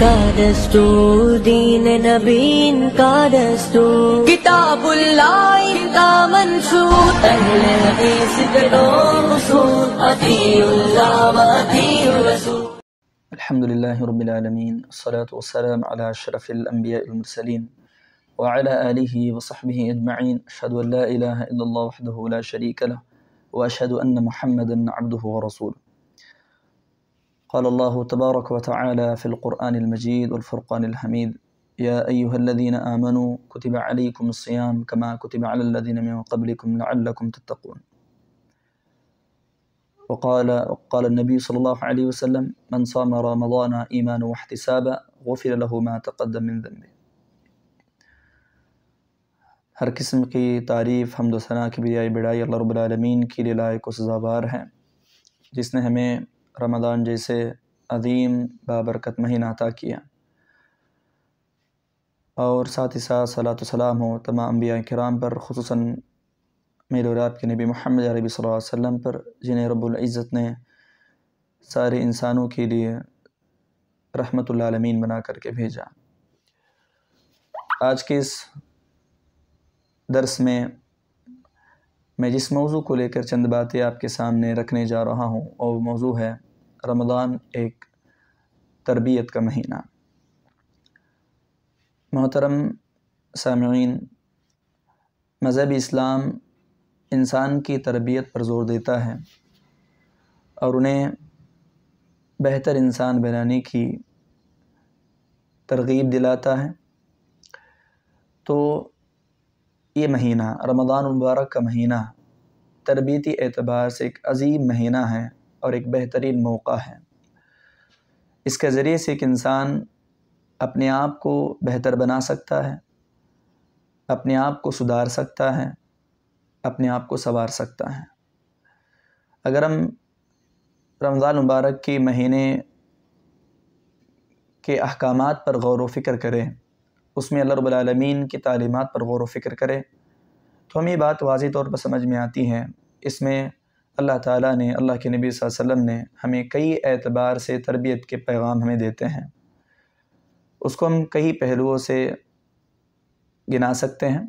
کا دستور، دین نبی کا دستور، کتاب اللہ کا منشور، اہل حدیث کے دو اصول، اطیعوا اللہ واطیعوا الرسول۔ الحمدللہ رب العالمین، والصلاة والسلام علی اشرف الانبیاء المرسلین وعلی آلہ وصحبہ اجمعین، اشہد ان لا الہ الا اللہ وحدہ لا شریک لہ واشہد ان محمدا عبدہ ورسولہ۔ قال اللہ تبارک وتعالی فی القرآن المجید والفرقان الحمید، یا ایہا الذین آمنوا کتب علیکم الصیام کما کتب علی الذین من قبلکم لعلکم تتقون۔ وقال النبی صلی اللہ علیہ وسلم من صام رمضان ایمانا واحتسابا غفر له ما تقدم من ذنبه۔ ہر قسم کی تعریف، حمد و ثنا، کبریائی، بڑائی اللہ رب العالمین کے لیے لائق و سزاوار ہے، جس نے ہمیں رمضان جیسے عظیم بابرکت مہینہ عطا کیا، اور ساتھ ہی ساتھ صلاۃ و سلام ہو تمام انبیاء کرام پر، خصوصاً میرے اور آپ کے نبی محمد عربی صلی اللہ علیہ وسلم پر، جنہیں رب العزت نے سارے انسانوں کے لیے رحمت العالمین بنا کر کے بھیجا۔ آج کے اس درس میں جس موضوع کو لے کر چند باتیں آپ کے سامنے رکھنے جا رہا ہوں، اور وہ موضوع ہے رمضان ایک تربیت کا مہینہ۔ محترم سامعین، مذہب اسلام انسان کی تربیت پر زور دیتا ہے اور انہیں بہتر انسان بنانے کی ترغیب دلاتا ہے۔ تو یہ مہینہ رمضان المبارک کا مہینہ تربیتی اعتبار سے ایک عظیم مہینہ ہے اور ایک بہترین موقع ہے۔ اس کے ذریعے سے ایک انسان اپنے آپ کو بہتر بنا سکتا ہے، اپنے آپ کو سدھار سکتا ہے، اپنے آپ کو سنوار سکتا ہے۔ اگر ہم رمضان مبارک کے مہینے کے احکامات پر غور و فکر کریں، اس میں اللہ رب العالمین کی تعلیمات پر غور و فکر کریں، تو ہمیں یہ بات واضح طور پر سمجھ میں آتی ہے۔ اس میں اللہ تعالیٰ نے، اللہ کے نبی صلی اللہ علیہ وسلم نے ہمیں کئی اعتبار سے تربیت کے پیغام ہمیں دیتے ہیں۔ اس کو ہم کئی پہلوؤں سے گنا سکتے ہیں۔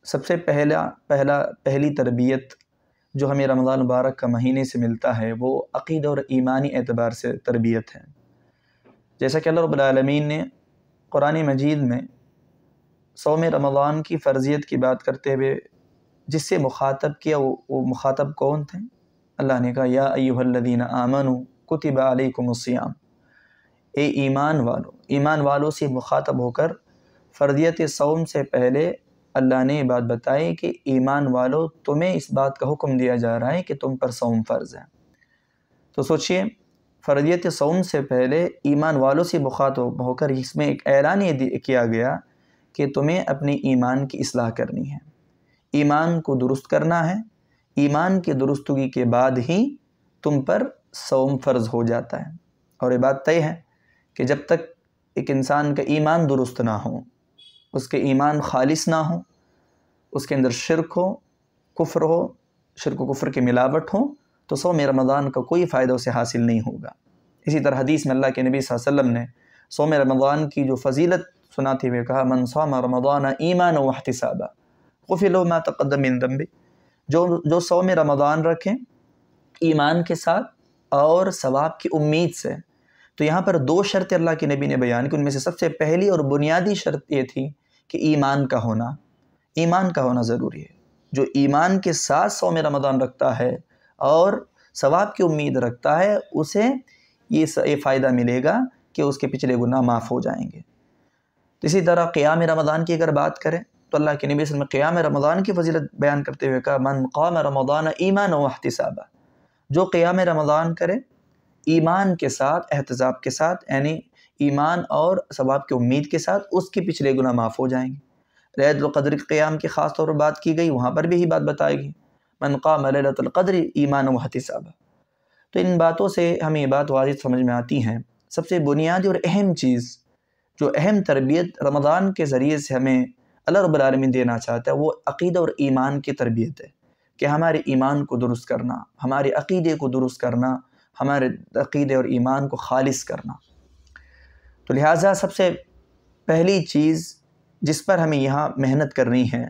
سب سے پہلی تربیت جو ہمیں رمضان مبارک کا مہینے سے ملتا ہے، وہ عقیدہ اور ایمانی اعتبار سے تربیت ہے۔ جیسا کہ اللہ رب العالمین نے قرآن مجید میں صوم رمضان کی فرضیت کی بات کرتے ہوئے جس سے مخاطب کیا، وہ مخاطب کون تھے؟ اللہ نے کہا یا ایھا الذین آمنوا کتب علیکم الصیام، اے ایمان والوں سے مخاطب ہو کر فرضیت صوم سے پہلے اللہ نے یہ بات بتائی کہ ایمان والو، تمہیں اس بات کا حکم دیا جا رہا ہے کہ تم پر صوم فرض ہے۔ تو سوچئے، فرضیت صوم سے پہلے ایمان والوں سے مخاطب ہو کر اس میں ایک اعلان یہ کیا گیا کہ تمہیں اپنی ایمان کی اصلاح کرنی ہے، ایمان کو درست کرنا ہے۔ ایمان کی درستگی کے بعد ہی تم پر صوم فرض ہو جاتا ہے۔ اور یہ بات طے ہے کہ جب تک ایک انسان کا ایمان درست نہ ہو، اس کے ایمان خالص نہ ہو، اس کے اندر شرک ہو، کفر ہو، شرک و کفر کی ملاوٹ ہو، تو صوم رمضان کا کوئی فائدہ اسے حاصل نہیں ہوگا۔ اسی طرح حدیث میں اللہ کے نبی صلی اللہ علیہ وسلم نے صوم رمضان کی جو فضیلت سناتے ہوئے کہا من صام رمضان ایمانا واحتسابا غفر له ما تقدم من ذنبه، جو صوم رمضان رکھیں ایمان کے ساتھ اور ثواب کی امید سے۔ تو یہاں پر دو شرطیں اللہ کے نبی نے بیان کی، ان میں سے سب سے پہلی اور بنیادی شرط یہ تھی کہ ایمان کا ہونا ضروری ہے۔ جو ایمان کے ساتھ صوم رمضان رکھتا ہے اور ثواب کی امید رکھتا ہے، اسے یہ فائدہ ملے گا کہ اس کے پچھلے گناہ معاف ہو جائیں گے۔ اسی طرح قیام رمضان کی اگر بات کریں تو اللہ کے نبی صلی اللہ علیہ وسلم نے قیام رمضان کی فضیلت بیان کرتے ہوئے کہا من قام رمضان ایمانا واحتسابا، جو قیام رمضان کرے ایمان کے ساتھ، احتساب کے ساتھ، یعنی ایمان اور ثواب کی امید کے ساتھ، اس کے پچھلے گناہ معاف ہو جائیں گے۔ لیلۃ القدر قیام کی خاص طور پر بات کی گئی، وہاں پر بھی یہی بات بتائی گئی من قام لیلۃ القدر ایمانا واحتسابا۔ تو ان باتوں سے ہمیں یہ بات واضح سمجھ میں آتی ہے، سب سے بنیادی اور اہم چیز، جو اہم تربیت رمضان کے ذریعے سے ہمیں اللہ رب العالمین دینا چاہتا ہے، وہ عقیدہ اور ایمان کی تربیت ہے، کہ ہمارے ایمان کو درست کرنا، ہمارے عقیدے کو درست کرنا، ہمارے عقیدے اور ایمان کو خالص کرنا۔ تو لہٰذا سب سے پہلی چیز جس پر ہمیں یہاں محنت کرنی ہے،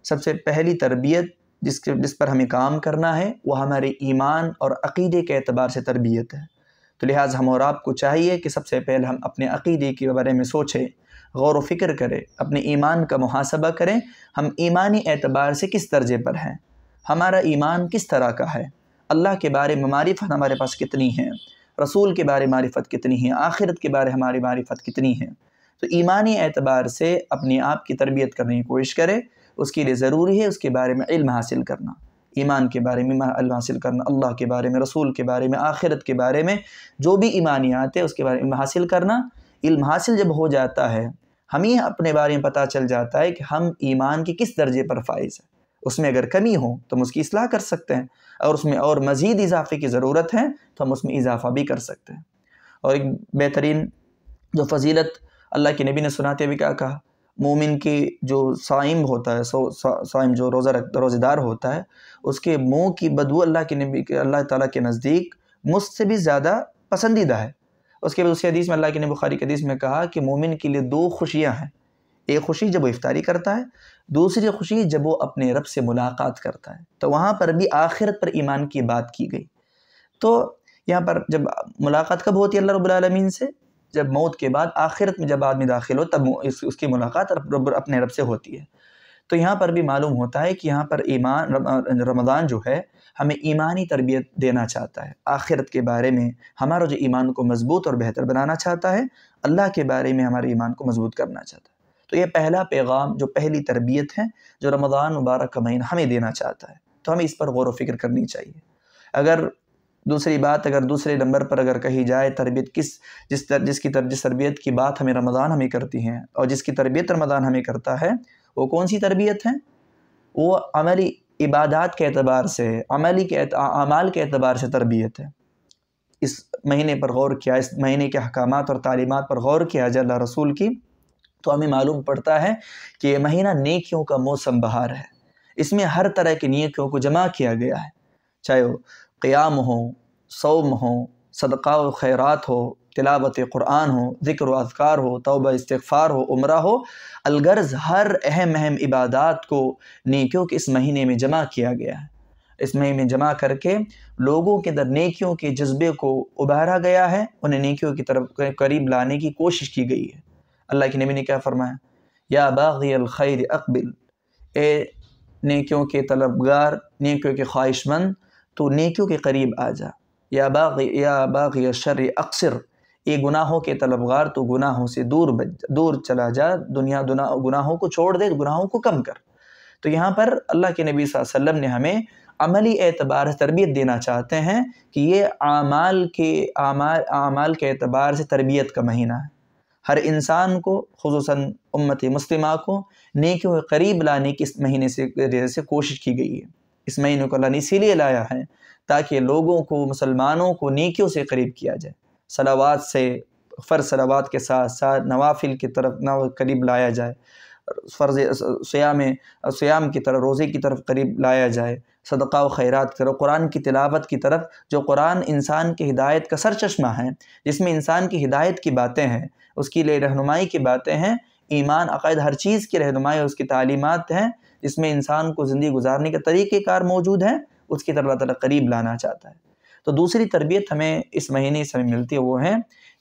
سب سے پہلی تربیت جس پر ہمیں کام کرنا ہے، وہ ہمارے ایمان اور عقیدے کے اعتبار سے تربیت ہے۔ تو لہٰذا ہم اور آپ کو چاہیے کہ سب سے پہلے ہم اپنے عقیدے کے بارے میں سوچیں، غور و فکر کریں، اپنے ایمان کا محاسبہ کریں، ہم ایمانی اعتبار سے کس درجے پر ہیں، ہمارا ایمان کس طرح کا ہے، اللہ کے بارے میں معرفت ہمارے پاس کتنی ہے، رسول کے بارے معرفت کتنی ہے، آخرت کے بارے ہماری معرفت کتنی ہے۔ تو ایمانی اعتبار سے اپنے آپ کی تربیت کرنے کی کوشش کرے، اس کے لیے ضروری ہے اس کے بارے میں علم حاصل کرنا، ایمان کے بارے میں علم حاصل کرنا، اللہ کے بارے میں، رسول کے بارے میں، آخرت کے بارے میں، جو بھی ایمانیات ہے اس کے بارے میں علم حاصل کرنا۔ علم حاصل جب ہو جاتا ہے، ہمیں اپنے بارے میں پتہ چل جاتا ہے کہ ہم ایمان کے کس درجے پر فائز ہیں، اس میں اگر کمی ہو تو ہم اس کی اصلاح کر سکتے ہیں، اور اس میں اور مزید اضافے کی ضرورت ہے تو ہم اس میں اضافہ بھی کر سکتے ہیں۔ اور ایک بہترین جو فضیلت اللہ کے نبی نے سناتے ہوئے کیا کہا، مومن کی جو صائم ہوتا ہے، صائم جو روزہ دار ہوتا ہے، اس کے منہ کی بدبو اللہ تعالیٰ کے نزدیک مجھ سے بھی زیادہ پسندیدہ ہے۔ اس کے بعد اسی حدیث میں اللہ کے نبی بخاری کی حدیث میں کہا کہ مومن کے لیے 2 خوشیاں ہیں، ایک خوشی جب وہ افطاری کرتا ہے، دوسری خوشی جب وہ اپنے رب سے ملاقات کرتا ہے۔ تو وہاں پر بھی آخرت پر ایمان کی بات کی گئی۔ تو یہاں پر جب ملاقات کب ہوتی ہے اللہ رب العالمین سے؟ جب موت کے بعد آخرت میں جب آدمی داخل ہو تب اس کی ملاقات اپنے رب سے ہوتی ہے۔ تو یہاں پر بھی معلوم ہوتا ہے کہ یہاں پر رمضان جو ہے ہمیں ایمانی تربیت دینا چاہتا ہے، آخرت کے بارے میں ہمارا جو ایمان کو مضبوط اور بہتر بنانا چاہتا ہے، اللہ کے بارے میں ہمارے ایمان کو مضبوط کرنا چاہتا ہے۔ تو یہ پہلا پیغام، جو پہلی تربیت ہے جو رمضان مبارک کا مہینہ ہمیں دینا چاہتا ہے، تو ہمیں اس پر غور و فکر کرنی چاہیے۔ اگر دوسرے نمبر پر اگر کہی جائے تربیت جس تربیت کی بات رمضان ہمیں کرتی ہیں اور جس کی تربیت رمضان ہمیں کرتا ہے، وہ کون سی تربیت ہے؟ وہ عملی عبادات کے اعتبار سے، اعمال کے اعتبار سے تربیت ہے۔ اس مہینے پر غور کیا، اس مہینے کے احکامات اور تعلیمات پر غور کیا جائے اللہ رسول کی، تو ہمیں معلوم پڑتا ہے کہ یہ مہینہ نیکیوں کا موسم بہار ہے۔ اس میں ہر طرح کی نیکیوں کو جمع کیا گیا ہے، چاہے وہ قیام ہو، صوم ہو، صدقہ و خیرات ہو، تلاوت قرآن ہو، ذکر و اذکار ہو، توبہ استغفار ہو، عمرہ ہو، الغرض ہر اہم عبادات کو نیکیوں کے اس مہینے میں جمع کیا گیا ہے۔ اس مہینے میں جمع کر کے لوگوں کے اندر نیکیوں کے جذبے کو ابھارا گیا ہے، انہیں نیکیوں کی طرف قریب لانے کی کوشش کی گئی ہے۔ اللہ کے نبی نے کیا فرمایا؟ یا باغی الخیر اقبل، اے نیکیوں کے طلبگار، نیکیوں کے خواہش مند، تو نیکیوں کے قریب آ جا۔ یا باغی الشر اقصر، اے گناہوں کے طلبگار، تو گناہوں سے دور چلا جا، گناہوں کو چھوڑ دے، گناہوں کو کم کر۔ تو یہاں پر اللہ کے نبی صلی اللہ علیہ وسلم نے ہمیں عملی اعتبار سے تربیت دینا چاہتے ہیں کہ یہ اعمال کے اعتبار سے تربیت کا مہینہ ہے۔ ہر انسان کو، خصوصاً امت مسلمہ کو، نیکیوں کے قریب لانے کی اس مہینے سے کوشش کی گئی ہے۔ اس مہینے کو اللہ نے اسی لیے لایا ہے تاکہ لوگوں کو، مسلمانوں کو نیکیوں سے قریب کیا جائے، صلوات سے، فرض صلوات کے ساتھ ساتھ نوافل کی طرف قریب لایا جائے، فرض سیام کی طرف، روزے کی طرف قریب لایا جائے، صدقہ و خیرات کی طرف، قرآن کی تلاوت کی طرف۔ جو قرآن انسان کی ہدایت کا سرچشمہ ہے، جس میں انسان کی ہدایت کی باتیں ہیں، اس کی لیے رہنمائی کی باتیں ہیں، ایمان، عقائد، ہر چیز کی رہنمائی، اس کی تعلیمات ہیں، جس میں انسان کو زندگی گزارنے کے طریقہ کار موجود ہیں، اس کی طرف اللہ تعالیٰ قریب لانا چاہتا ہے۔ تو دوسری تربیت ہمیں اس مہینے سے ملتی ہے، وہ ہے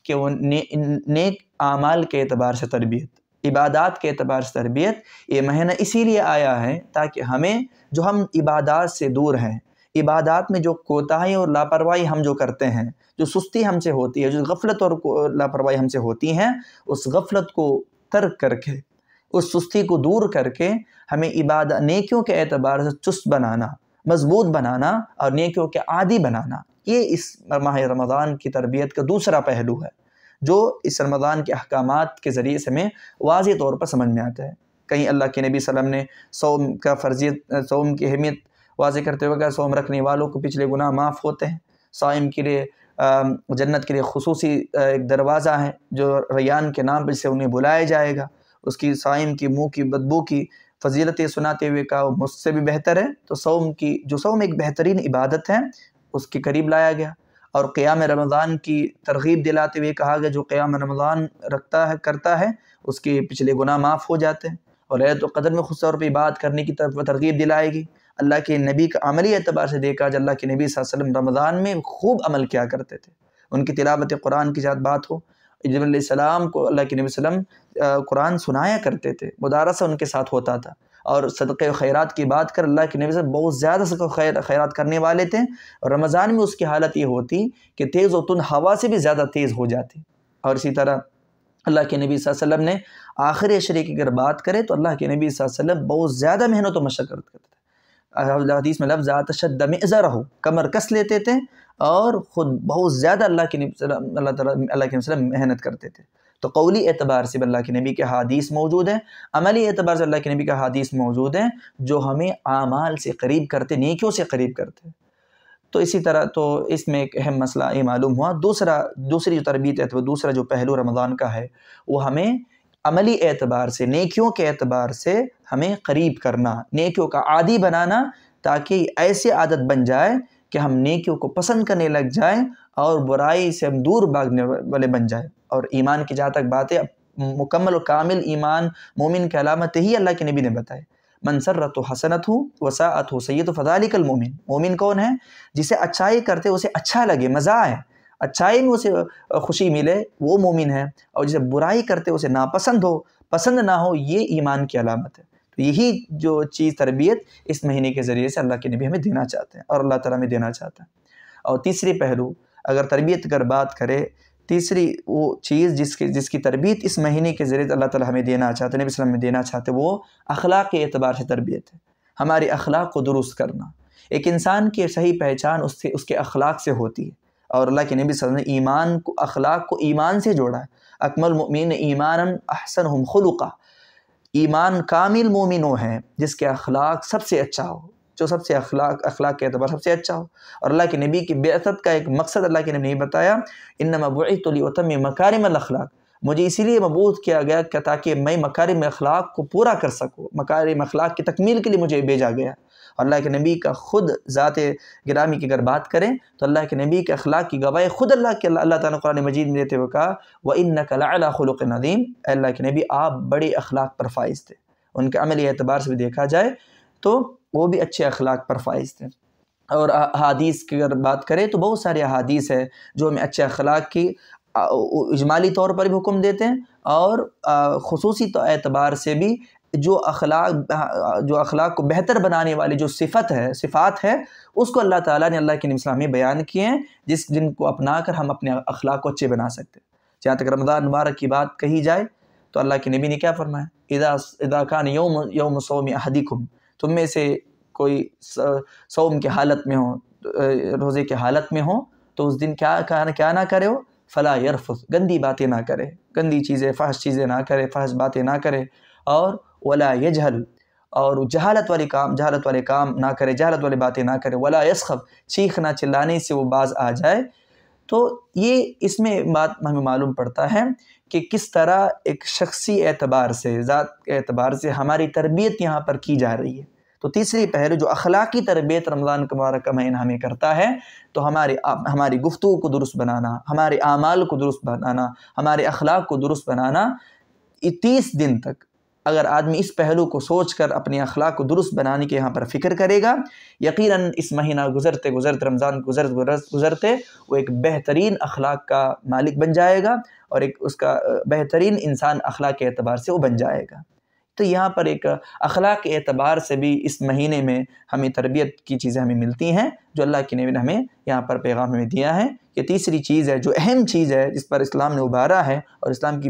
کہ وہ نیک اعمال کے اعتبار سے تربیت، عبادات کے اعتبار سے تربیت۔ یہ مہینہ اسی لیے آیا ہے تاکہ ہم عبادات سے دور ہیں، عبادات میں جو کوتاہی اور لاپرواہی ہم جو کرتے ہیں، جو سستی ہم سے ہوتی ہے، جو غفلت اور لاپرواہی ہم سے ہوتی ہیں، اس غفلت کو ترک کر کے، اس سستی کو دور کر کے ہمیں نیکیوں کے اعتبار سے چست بنانا، مضبوط بنانا اور نیکیوں کے عادی بنانا، یہ اس ماہ رمضان کی تربیت کا دوسرا پہلو ہے، جو اس رمضان کے احکامات کے ذریعے سے ہمیں واضح طور پر سمجھ میں آتا ہے۔ کہیں اللہ کے نبی صلی اللہ علیہ وسلم نے صوم کا فرضیت، صوم کی اہمیت واضح کرتے ہوئے کہا، صوم رکھنے والوں کو پچھلے گناہ معاف ہوتے ہیں۔ صائم کے لیے جنت کے لیے خصوصی ایک دروازہ ہے جو ریان کے نام سے انہیں بلایا جائے گا۔ اس کی صائم کی منہ کی بدبو کی فضیلتیں سناتے ہوئے کہا وہ مجھ سے بھی بہتر ہے۔ تو صوم ایک بہترین عبادت ہے، اس کے قریب لایا گیا۔ اور قیام رمضان کی ترغیب دلاتے ہوئے کہا گیا جو قیام رمضان کرتا ہے اس کے پچھلے گناہ معاف ہو جاتے ہیں، اور لیلۃ القدر میں خصوص طور پہ عبادت کرنے کی طرف ترغیب دلائے گی۔ اللہ کے نبی کا عملی اعتبار سے دیکھا جائے، اللہ کے نبی صلی اللہ علیہ وسلم رمضان میں خوب عمل کیا کرتے تھے۔ ان کی تلاوت قرآن کی جات بات ہو، جبرائیل علیہ السلام کو اللہ کے نبی صلی اللہ علیہ وسلم قرآن سنایا کرتے تھے، مدارسہ ان کے ساتھ ہوتا تھا۔ اور صدقہ و خیرات کی بات کر، اللہ کے نبی صلی اللہ علیہ وسلم بہت زیادہ صدقہ و خیرات کرنے والے تھے، اور رمضان میں اس کی حالت یہ ہوتی کہ تیز و تند ہوا سے بھی زیادہ تیز ہو جاتی۔ اور اسی طرح اللہ کے نبی صلی اللہ علیہ وسلم نے آخر عشرے کی اگر بات کرے تو اللہ کے نبی صلی اللہ علیہ وسلم بہت زیادہ محنت و مشقت کرتے تھے۔ حدیث میں لفظ آتا شد مئزرہ، کمر کس لیتے تھے اور خود بہت زیادہ اللہ کے نبی صلی اللہ علیہ وسلم محنت کرتے تھے۔ تو قولی اعتبار سے اللہ کے نبی کے حدیث موجود ہیں، عملی اعتبار سے اللہ کے نبی کا حدیث موجود ہیں جو ہمیں اعمال سے قریب کرتے، نیکیوں سے قریب کرتے۔ تو اسی طرح تو اس میں ایک اہم مسئلہ یہ معلوم ہوا۔ دوسری جو تربیت ہے، تو دوسرا جو پہلو رمضان کا ہے وہ ہمیں عملی اعتبار سے، نیکیوں کے اعتبار سے ہمیں قریب کرنا، نیکیوں کا عادی بنانا، تاکہ ایسی عادت بن جائے کہ ہم نیکیوں کو پسند کرنے لگ جائیں اور برائی سے ہم دور بھاگنے والے بن جائیں۔ اور ایمان کی جہاں تک بات ہے، مکمل و کامل ایمان مومن کی علامت ہی اللہ کے نبی نے بتائے، من سرۃ حسنۃ وساءۃ سیئۃ فذلک المومن۔ مومن کون ہے؟ جسے اچھائی کرتے اسے اچھا لگے، مزہ آئے، اچھائی میں اسے خوشی ملے، وہ مومن ہے، اور جسے برائی کرتے اسے ناپسند ہو، پسند نہ ہو، یہ ایمان کی علامت ہے۔ تو یہی جو چیز تربیت اس مہینے کے ذریعے سے اللہ کے نبی ہمیں دینا چاہتے ہیں اور اللہ تعالیٰ ہمیں دینا چاہتا ہے۔ اور تیسری پہلو اگر تربیت اگر بات کرے، تیسری وہ چیز جس کی تربیت اس مہینے کے ذریعے اللہ تعالیٰ ہمیں دینا چاہتے ہیں، نبی صلی اللہ علیہ وسلم ہمیں دینا چاہتے ہیں، وہ اخلاق کے اعتبار سے تربیت ہے۔ ہمارے اخلاق کو درست کرنا، ایک انسان کی صحیح پہچان اس کے اخلاق سے ہوتی ہے، اور اللہ کے نبی صلی اللہ علیہ وسلم نے اخلاق کو ایمان سے جوڑا ہے۔ اکمل المؤمنین ایمانا احسنہم خلقا، ایمان کامل مومن وہ ہے جس کے اخلاق سب سے اچھا ہو، جو سب سے اخلاق کے اعتبار سب سے اچھا ہو۔ اور اللہ کے نبی کی بعثت کا ایک مقصد اللہ کے نبی نے بتایا، انما بعثت لاتمم مکارم الاخلاق، مجھے اسی لیے مبعوث کیا گیا کہ تاکہ میں مکارم اخلاق کو پورا کر سکوں، مکارم اخلاق کی تکمیل کے لیے مجھے بھیجا گیا۔ اور اللہ کے نبی کا خود ذات گرامی کی اگر بات کریں تو اللہ کے نبی کے اخلاق کی گواہی خود اللہ تعالیٰ نے قرآن مجید میں دیتے ہوئے کہا، وَإِنَّكَ لَعَلَىٰ خُلُقٍ عَظِيمٍ، اے اللہ کے نبی آپ بڑے اخلاق پر فائز تھے۔ ان کے عملی اعتبار سے بھی دیکھا جائے تو وہ بھی اچھے اخلاق پر فائز تھے۔ اور احادیث کی اگر بات کریں تو بہت سارے احادیث ہیں جو ہمیں اچھے اخلاق کی اجمالی طور پر بھی حکم دیتے ہیں، اور خصوصی اعتبار سے بھی جو اخلاق کو بہتر بنانے والی جو صفات ہے اس کو اللہ تعالیٰ نے اللہ کے نبی صلی اللہ علیہ وسلم میں بیان کیے ہیں، جن کو اپنا کر ہم اپنے اخلاق کو اچھے بنا سکتے ہیں۔ جہاں تک رمضان مبارک کی بات کہی جائے تو اللہ کے نبی نے کیا فرمایا، اذا کان یوم صوم احدکم، تم میں سے کوئی صوم کی حالت میں ہو، روزے کی حالت میں ہو، تو اس دن کیا نہ کرے ہو، فلا یرفث، گندی باتیں نہ کرے، گندی چیزیں، فحش چیزیں نہ کرے، فحش باتیں نہ کرے، اور ولا یجہل، اور جہالت والے کام نہ کرے، جہالت والی باتیں نہ کرے، ولا یسخب، چیخنا چلانے سے وہ باز آ جائے۔ تو یہ اس میں بات ہمیں معلوم پڑتا ہے کہ کس طرح ایک شخصی اعتبار سے، ذات کے اعتبار سے ہماری تربیت یہاں پر کی جا رہی ہے۔ تو تیسری پہلو جو اخلاقی تربیت رمضان کا مبارک کا مہینہ ہمیں کرتا ہے، تو ہماری گفتگو کو درست بنانا، ہمارے اعمال کو درست بنانا، ہمارے اخلاق کو درست بنانا، 30 دن تک اگر آدمی اس پہلو کو سوچ کر اپنے اخلاق کو درست بنانے کے یہاں پر فکر کرے گا، یقیناً اس مہینہ گزرتے رمضان گزرتے وہ ایک بہترین اخلاق کا مالک بن جائے گا، اور ایک اس کا بہترین انسان اخلاق کے اعتبار سے وہ بن جائے گا۔ تو یہاں پر ایک اخلاق کے اعتبار سے بھی اس مہینے میں ہمیں تربیت کی چیزیں ہمیں ملتی ہیں، جو اللہ کے نبی نے ہمیں یہاں پر پیغام میں دیا ہے۔ یہ تیسری چیز ہے جو اہم چیز ہے جس پر اسلام نے ابھارا ہے، اور اسلام کی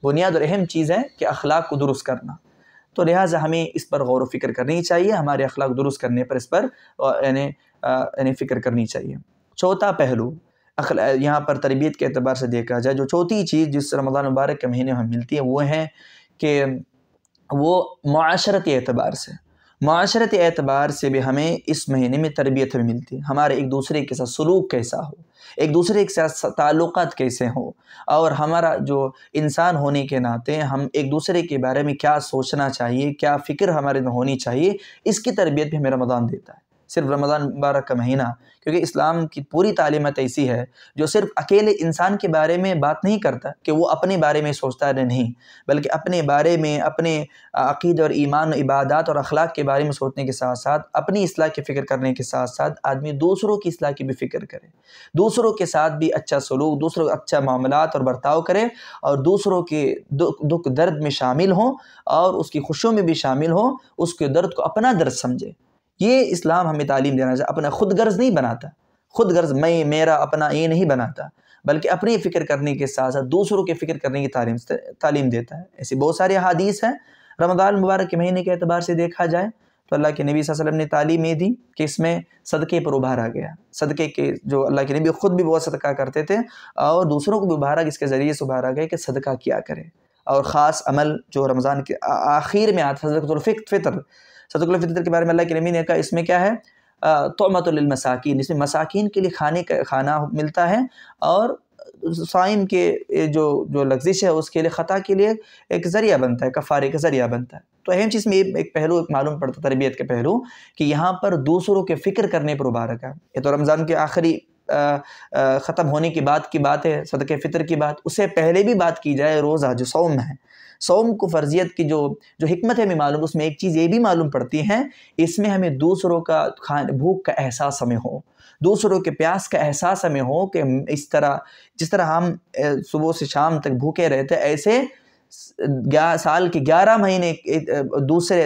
بنیاد اور اہم چیز ہے کہ اخلاق کو درست کرنا۔ تو لہٰذا ہمیں اس پر غور و فکر کرنی چاہیے، ہمارے اخلاق درست کرنے پر اس پر یعنی فکر کرنی چاہیے۔ چوتھا پہلو یہاں پر تربیت کے اعتبار سے دیکھا جائے، جو چوتھی چیز جس رمضان مبارک کے مہینے میں ہمیں ملتی ہے وہ ہے کہ وہ معاشرتی اعتبار سے بھی ہمیں اس مہینے میں تربیت ہمیں ملتی ہے۔ ہمارے ایک دوسرے کے ساتھ سلوک کیسا ہو، ایک دوسرے کے ساتھ تعلقات کیسے ہوں، اور ہمارا جو انسان ہونے کے ناطے ہم ایک دوسرے کے بارے میں کیا سوچنا چاہیے، کیا فکر ہمارے میں ہونی چاہیے، اس کی تربیت بھی ہمیں رمضان دیتا ہے۔ صرف رمضان مبارک کا مہینہ، کیونکہ اسلام کی پوری تعلیمات ایسی ہے جو صرف اکیلے انسان کے بارے میں بات نہیں کرتا کہ وہ اپنے بارے میں سوچتا ہے، نہیں، بلکہ اپنے بارے میں، اپنے عقیدہ اور ایمان و عبادات اور اخلاق کے بارے میں سوچنے کے ساتھ ساتھ اپنی اصلاح کی فکر کرنے کے ساتھ ساتھ آدمی دوسروں کی اصلاح کی بھی فکر کرے، دوسروں کے ساتھ بھی اچھا سلوک، دوسروں کے اچھا معاملات اور برتاؤ کرے، اور دوسروں کے دکھ درد میں شامل ہوں اور اس کی خوشیوں میں بھی شامل ہوں، اس کے درد کو اپنا درد سمجھے۔ یہ اسلام ہمیں تعلیم دینا چاہتا ہے، اپنا خود غرض نہیں بناتا، خود غرض میں، میرا، اپنا یہ نہیں بناتا، بلکہ اپنی فکر کرنے کے ساتھ ساتھ دوسروں کے فکر کرنے کی تعلیم دیتا ہے۔ ایسی بہت ساری احادیث ہیں۔ رمضان مبارک کے مہینے کے اعتبار سے دیکھا جائے تو اللہ کے نبی صلی اللہ علیہ وسلم نے تعلیم یہ دی کہ اس میں صدقے پر ابھارا گیا، صدقے کے جو اللہ کے نبی خود بھی بہت صدقہ کرتے تھے اور دوسروں کو بھی ابھارا، اس کے ذریعے سے ابھارا گیا کہ صدقہ کیا کرے، اور خاص عمل جو رمضان کے آخر میں آتا ہے صدقۃ الفطر، صدقۃ الفطر کے بارے میں اللہ کے نبی نے کہا اس میں کیا ہے، طعمۃ للمساکین، اس میں مساکین کے لیے کھانا ملتا ہے، اور صائم کے جو لغزش ہے اس کے لیے، خطا کے لیے ایک ذریعہ بنتا ہے، کفارے کا ذریعہ بنتا ہے۔ تو اہم چیز میں ایک پہلو معلوم پڑتا، تربیت کے پہلو، کہ یہاں پر دوسروں کے فکر کرنے پر ابھارا گیا۔ یہ تو رمضان کے آخری ختم ہونے کی بات ہے، صدقہ فطر کی بات، اس سے پہلے بھی بات کی جائے، روزہ جو صوم ہے، صوم کو فرضیت کی جو حکمت ہے ہمیں معلوم، اس میں ایک چیز یہ بھی معلوم پڑتی ہے، اس میں ہمیں دوسروں کا بھوک کا احساس ہمیں ہو، دوسروں کے پیاس کا احساس ہمیں ہو، کہ جس طرح ہم صبح سے شام تک بھوکے رہتے، ایسے سال کے 11 مہینے دوسرے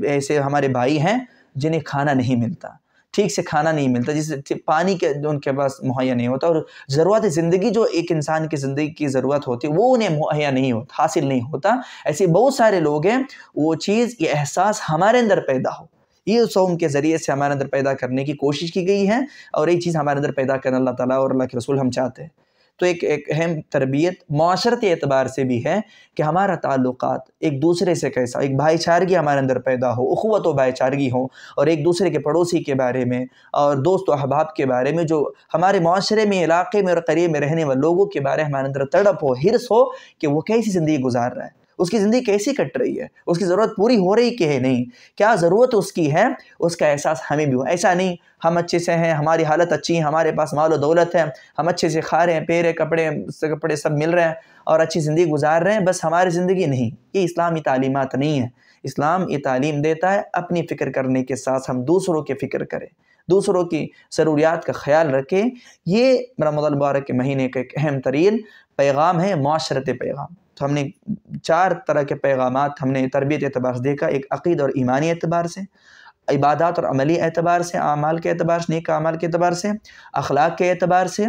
ایسے ہمارے بھائی ہیں جنہیں کھانا نہیں ملتا، ٹھیک سے کھانا نہیں ملتا، جسے پانی کے جو ان کے پاس مہیا نہیں ہوتا، اور ضرورت زندگی جو ایک انسان کی زندگی کی ضرورت ہوتی ہے وہ انہیں مہیا نہیں ہوتا، حاصل نہیں ہوتا۔ ایسے بہت سارے لوگ ہیں، وہ چیز، یہ احساس ہمارے اندر پیدا ہو، یہ صوم کے ذریعے سے ہمارے اندر پیدا کرنے کی کوشش کی گئی ہے، اور یہ چیز ہمارے اندر پیدا کرنا اللہ تعالیٰ اور اللہ کے رسول ہم چاہتے ہیں۔ تو ایک اہم تربیت معاشرتی اعتبار سے بھی ہے کہ ہمارا تعلقات ایک دوسرے سے کیسا، ایک بھائی چارگی ہمارے اندر پیدا ہو، اخوت و بھائی چارگی ہو، اور ایک دوسرے کے پڑوسی کے بارے میں اور دوست و احباب کے بارے میں، جو ہمارے معاشرے میں، علاقے میں اور قریب میں رہنے والے لوگوں کے بارے میں ہمارے اندر تڑپ ہو، حرص ہو کہ وہ کیسی زندگی گزار رہا ہے، اس کی زندگی کیسی کٹ رہی ہے، اس کی ضرورت پوری ہو رہی کہ ہے نہیں، کیا ضرورت اس کی ہے، اس کا احساس ہمیں بھی ہو۔ ایسا نہیں ہم اچھے سے ہیں، ہماری حالت اچھی ہے، ہمارے پاس مال و دولت ہے، ہم اچھے سے کھا رہے ہیں، پی رہے، کپڑے سب مل رہے ہیں اور اچھی زندگی گزار رہے ہیں، بس ہماری زندگی نہیں۔ یہ اسلامی تعلیمات نہیں ہے۔ اسلام یہ تعلیم دیتا ہے اپنی فکر کرنے کے ساتھ ہم دوسروں کے فکر کریں، دوسروں کی ضروریات کا خیال رکھیں۔ یہ رمضان المبارک کے مہینے کا ایک اہم ترین پیغام ہے، معاشرتی پیغام۔ تو ہم نے 4 طرح کے پیغامات ہم نے تربیت اعتبار سے دیکھا، ایک عقید اور ایمانی اعتبار سے، عبادات اور عملی اعتبار سے، اعمال کے اعتبار سے، نیک اعمال کے اعتبار سے، اخلاق کے اعتبار سے،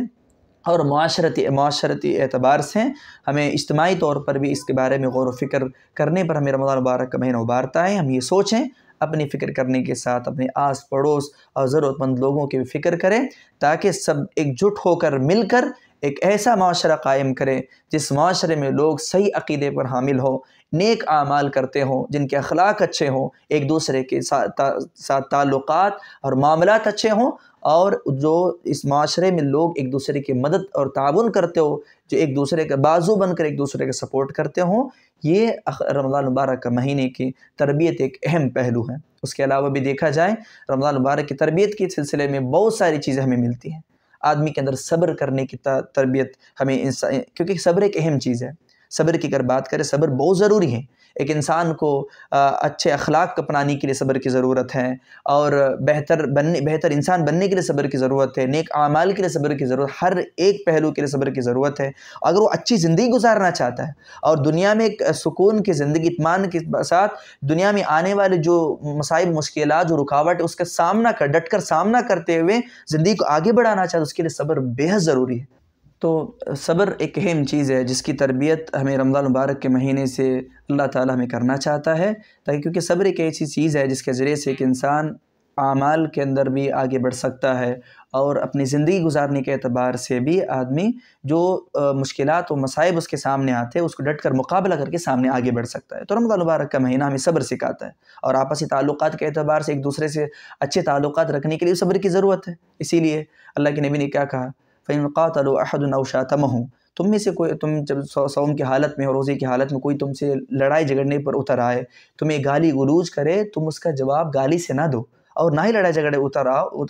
اور معاشرتی اعتبار سے ہمیں اجتماعی طور پر بھی اس کے بارے میں غور و فکر کرنے پر ہمیں رمضان مبارک کا مہینہ ابھارتا ہے۔ ہم یہ سوچیں، اپنی فکر کرنے کے ساتھ اپنے آس پڑوس اور ضرورت مند لوگوں کی بھی فکر کریں، تاکہ سب ایک جٹ ہو کر مل کر ایک ایسا معاشرہ قائم کرے جس معاشرے میں لوگ صحیح عقیدے پر حامل ہوں، نیک اعمال کرتے ہوں، جن کے اخلاق اچھے ہوں، ایک دوسرے کے ساتھ تعلقات اور معاملات اچھے ہوں، اور جو اس معاشرے میں لوگ ایک دوسرے کی مدد اور تعاون کرتے ہو، جو ایک دوسرے کا بازو بن کر ایک دوسرے کا سپورٹ کرتے ہوں۔ یہ رمضان مبارک کا مہینے کی تربیت ایک اہم پہلو ہے۔ اس کے علاوہ بھی دیکھا جائے، رمضان مبارک کی تربیت کے سلسلے میں بہت ساری چیزیں ہمیں ملتی ہیں۔ آدمی کے اندر صبر کرنے کی تربیت ہمیں، کیونکہ صبر ایک اہم چیز ہے۔ صبر کی اگر بات کریں، صبر بہت ضروری ہے۔ ایک انسان کو اچھے اخلاق اپنانے کے لیے صبر کی ضرورت ہے، اور بہتر انسان بننے کے لیے صبر کی ضرورت ہے، نیک اعمال کے لیے صبر کی ضرورت، ہر ایک پہلو کے لیے صبر کی ضرورت ہے۔ اگر وہ اچھی زندگی گزارنا چاہتا ہے اور دنیا میں ایک سکون کی زندگی، اطمینان کے ساتھ دنیا میں آنے والے جو مصائب، مشکلات، جو رکاوٹ ہے، اس کا ڈٹ کر سامنا کرتے ہوئے زندگی کو آگے بڑھانا چاہتا ہے، اس کے لیے صبر بے حد ضروری ہے۔ تو صبر ایک اہم چیز ہے جس کی تربیت ہمیں رمضان مبارک کے مہینے سے اللہ تعالیٰ ہمیں کرنا چاہتا ہے، تاکہ کیونکہ صبر ایک ایسی چیز ہے جس کے ذریعے سے ایک انسان اعمال کے اندر بھی آگے بڑھ سکتا ہے، اور اپنی زندگی گزارنے کے اعتبار سے بھی آدمی جو مشکلات و مصائب اس کے سامنے آتے ہیں، اس کو ڈٹ کر مقابلہ کر کے سامنے آگے بڑھ سکتا ہے۔ تو رمضان مبارک کا مہینہ ہمیں صبر سکھاتا ہے، اور آپسی تعلقات کے اعتبار سے ایک دوسرے سے اچھے تعلقات رکھنے کے لیے صبر کی ضرورت ہے۔ اسی لیے اللہ کے نبی نے کیا کہا، فَإِن قَاتَلُوا أَحَدٌ أَوْ شَاتَمَهُ، تم میں سے کوئی، تم جب صوم کی حالت میں اور روزے کی حالت میں کوئی تم سے لڑائی جھگڑنے پر اتر آئے، تمہیں گالی گلوچ کرے، تم اس کا جواب گالی سے نہ دو، اور نہ ہی لڑائی جھگڑے اتر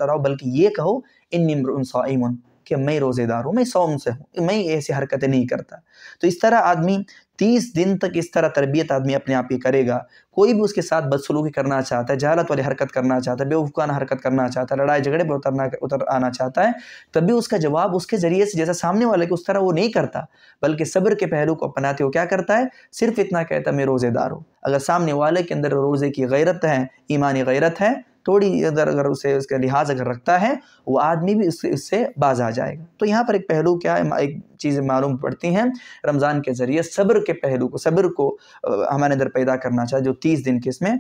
آؤ بلکہ یہ کہو انی امرؤ صائم کہ میں روزے دار ہوں، میں صوم سے ہوں، میں ایسی حرکتیں نہیں کرتا۔ تو اس طرح آدمی 30 دن تک اس طرح تربیت آدمی اپنے آپ ہی کرے گا۔ کوئی بھی اس کے ساتھ بدسلوکی کرنا چاہتا ہے، جہالت والی حرکت کرنا چاہتا ہے، بیوقوفانہ حرکت کرنا چاہتا ہے، لڑائی جھگڑے پہ اتر آنا چاہتا ہے، تب بھی اس کا جواب اس کے ذریعے سے جیسا سامنے والے کو اس طرح وہ نہیں کرتا، بلکہ صبر کے پہلو کو اپناتے ہو کیا کرتا ہے، صرف اتنا کہتا ہے میں روزے دار ہوں۔ اگر سامنے والے کے اندر روزے کی غیرت ہے، ایمانی غیرت ہے، تھوڑی اگر اس کا لحاظ اگر رکھتا ہے، وہ آدمی بھی اس سے باز آ جائے گا۔ تو یہاں پر ایک پہلو کیا ہے، ایک چیزیں معلوم پڑتی ہیں رمضان کے ذریعے، صبر کے پہلو کو، صبر کو ہمارے اندر پیدا کرنا چاہیے، جو 30 دن کے اس میں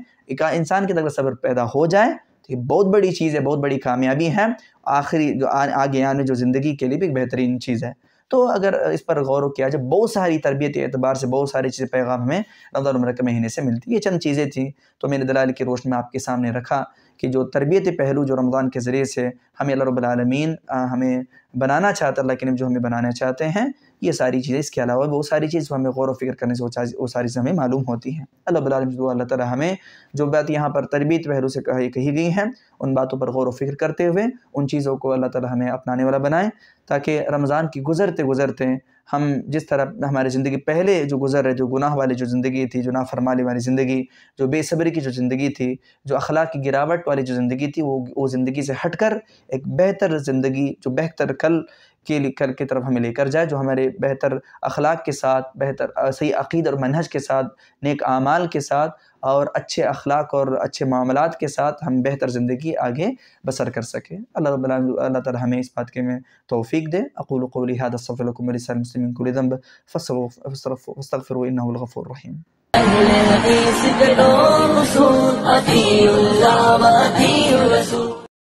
انسان کے اندر صبر پیدا ہو جائے تو یہ بہت بڑی چیز ہے، بہت بڑی کامیابی ہے، آخری جو آگے آنے جو زندگی کے لیے بھی ایک بہترین چیز ہے۔ تو اگر اس پر غور کیا جائے، بہت ساری تربیتی اعتبار سے بہت ساری چیزیں پیغام ہمیں رمضان المبارک کے مہینے سے ملتی ہیں۔ یہ چند چیزیں تھیں تو میں نے دلائل کی روشنی میں آپ کے سامنے رکھا کہ جو تربیتی پہلو جو رمضان کے ذریعے سے ہمیں اللہ رب العالمین ہمیں بنانا چاہتا ہے، اللہ کے نبی جو ہمیں بنانا چاہتے ہیں، یہ ساری چیزیں، اس کے علاوہ بہت ساری چیز ہمیں غور و فکر کرنے سے وہ ساری چیزیں ہمیں معلوم ہوتی ہیں۔ اللہ رب العالمین اللہ تعالیٰ ہمیں جو بات یہاں پر تربیت پہلو سے کہی گئی ہیں، ان باتوں پر غور و فکر کرتے ہوئے ان چیزوں کو اللہ تعالیٰ ہمیں اپنانے والا بنائیں، تاکہ رمضان کی گزرتے ہم جس طرح ہماری زندگی پہلے جو گزر رہے، جو گناہ والی جو زندگی تھی، جو نافرمانی والی زندگی، جو بے صبری کی جو زندگی تھی، جو اخلاق کی گراوٹ والی جو زندگی تھی، وہ زندگی سے ہٹ کر ایک بہتر زندگی، جو بہتر کل کی طرف ہمیں لے کر جائے، جو ہمارے بہتر اخلاق کے ساتھ، بہتر صحیح عقیدہ اور منہج کے ساتھ، نیک اعمال کے ساتھ اور اچھے اخلاق اور اچھے معاملات کے ساتھ ہم بہتر زندگی آگے بسر کر سکیں۔ اللہ تعالی ہمیں اس بات کے میں توفیق دے۔ اقول قولی ھذا استغفر لکم ولسائر المسلمین من کل ذنب فاستغفروه انه الغفور الرحیم۔ اہل حدیث کے لوگ اصول، اطیعوا اللہ و اطیعوا الرسول۔